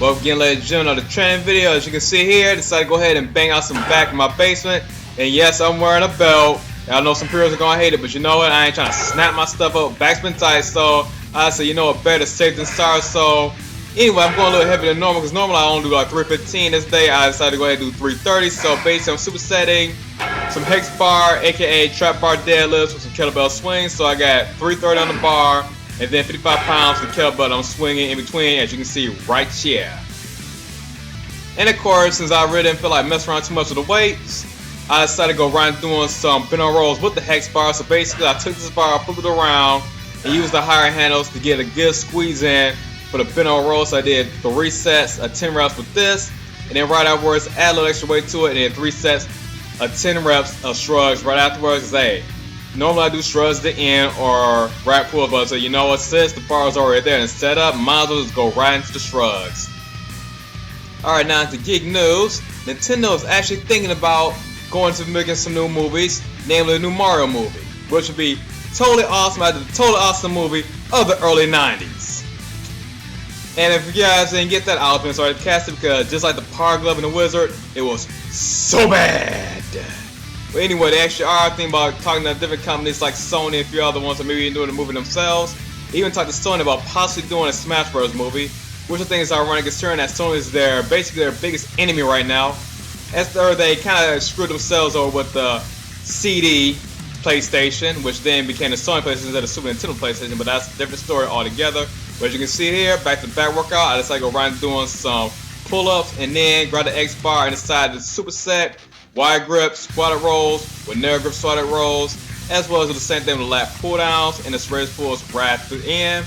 But again, ladies and gentlemen, the training video, as you can see here, I decided to go ahead and bang out some back in my basement. And yes, I'm wearing a belt. I know some peers are gonna hate it, but you know what? I ain't trying to snap my stuff up. Back's been tight, so I said, you know what? Better safe than sorry. So anyway, I'm going a little heavier than normal because normally I only do like 315. This day I decided to go ahead and do 330. So basically, I'm supersetting some XBar, aka trap bar deadlifts with some kettlebell swings. So I got 330 on the bar and then 55 pounds of kettlebell I'm swinging in between, as you can see right here. And of course, since I really didn't feel like messing around too much with the weights, I decided to go right doing some bent on rolls with the hex bar. So basically, I took this bar, flipped it around, and used the higher handles to get a good squeeze in for the bent on rolls. So I did 3 sets of 10 reps with this, and then right afterwards, add a little extra weight to it, and then 3 sets of 10 reps of shrugs right afterwards. Hey, normally I do shrugs at the end or rack pulls, but so you know what, since the bar is already there and set up, might as well just go right into the shrugs. Alright, now into geek news. Nintendo is actually thinking about going to making some new movies, namely the new Mario movie, which would be totally awesome after the totally awesome movie of the early 90s. And if you guys didn't get that, I'll sorry to cast it because just like the Power Glove and the Wizard, it was so bad. But anyway, they actually are thinking about talking to different companies like Sony and a few other ones that maybe doing the movie themselves. They even talked to Sony about possibly doing a Smash Bros. Movie, which I think is ironic considering that Sony is basically their biggest enemy right now. After they kind of screwed themselves over with the CD PlayStation, which then became the Sony PlayStation instead of Super Nintendo PlayStation, but that's a different story altogether. But as you can see here, back to the back workout, I decided to go right doing some pull-ups and then grab the XBar and decide to superset wide grip squatted rolls with narrow grip squatted rolls, as well as do the same thing with the lat pull downs and the spread pulls right through the end.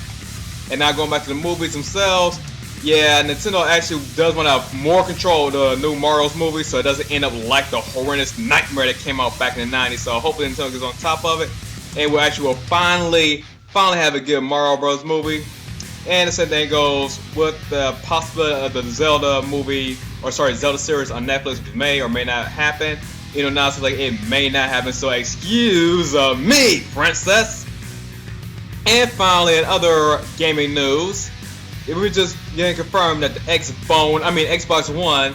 And now going back to the movies themselves, yeah, Nintendo actually does want to have more control of the new Mario's movie, so it doesn't end up like the horrendous nightmare that came out back in the 90s. So hopefully Nintendo gets on top of it, and we actually will finally have a good Mario Bros. Movie. And the same thing goes with the possibility of the Zelda movie, or sorry, Zelda series on Netflix, which may or may not happen. You know, now it's like it may not happen, so excuse me, princess. And finally, in other gaming news, we just getting confirmed that the Xbox One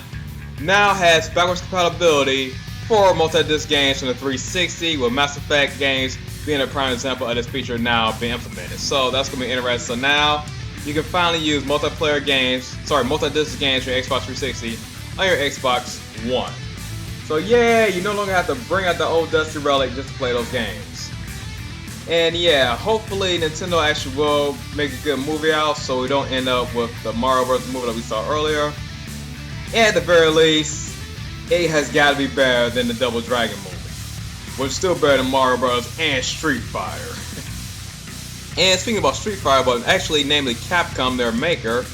now has backwards compatibility for multi-disc games from the 360, with Mass Effect games being a prime example of this feature now being implemented. So that's gonna be interesting. So now you can finally use multi-disc games from your Xbox 360 on your Xbox One. So yeah, you no longer have to bring out the old dusty relic just to play those games. And yeah, hopefully Nintendo actually will make a good movie out so we don't end up with the Mario Bros. Movie that we saw earlier. And at the very least, it has got to be better than the Double Dragon movie, which is still better than Mario Bros. And Street Fighter. And speaking about Street Fighter, but actually namely Capcom, their maker,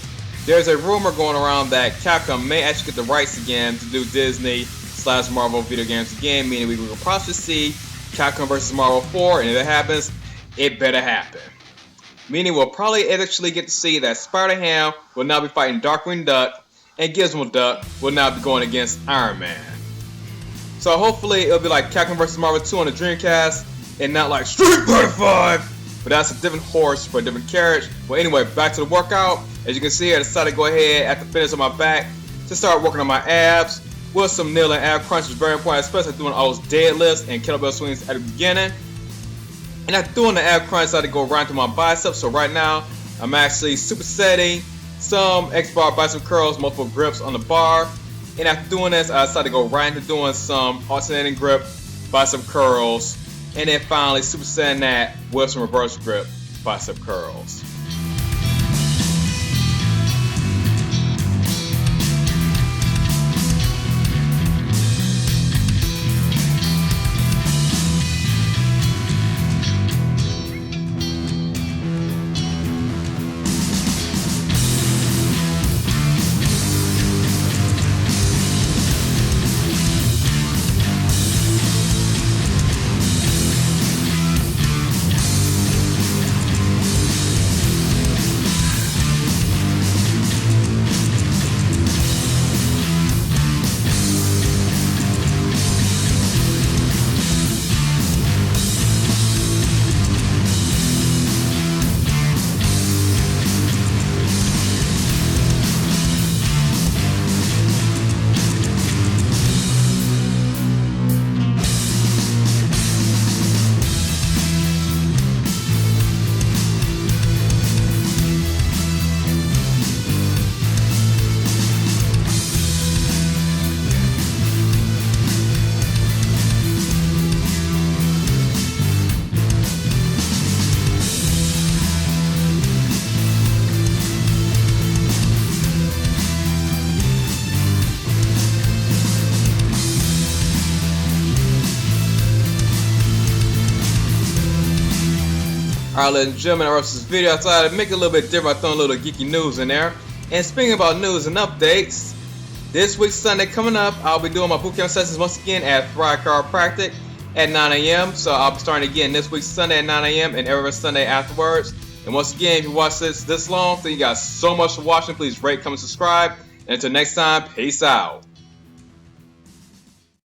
there's a rumor going around that Capcom may actually get the rights again to do Disney/Marvel video games again, meaning we will possibly see Capcom vs. Marvel 4, and if it happens, it better happen. Meaning we'll probably actually get to see that Spider-Ham will now be fighting Darkwing Duck, and Gizmo Duck will now be going against Iron Man. So hopefully it'll be like Capcom vs. Marvel 2 on the Dreamcast, and not like Street Fighter 5, but that's a different horse for a different carriage. Well anyway, back to the workout. As you can see, I decided to go ahead after finish on my back to start working on my abs with some kneeling ab crunch, which is very important, especially doing all those deadlifts and kettlebell swings at the beginning. And after doing the ab crunch, I decided to go right to my biceps. So right now, I'm actually supersetting some XBar bicep curls, multiple grips on the bar. And after doing this, I decided to go right into doing some alternating grip bicep curls. And then finally supersetting that with some reverse grip bicep curls. Alright, ladies and gentlemen, I wrote this video. I thought I'd make it a little bit different by throwing a little geeky news in there. And speaking about news and updates, this week's Sunday coming up, I'll be doing my bootcamp sessions once again at Thrive Chiropractic at 9 a.m. So I'll be starting again this week Sunday at 9 a.m. and every Sunday afterwards. And once again, if you watch this long, thank you guys so much for watching. Please rate, comment, subscribe. And until next time, peace out.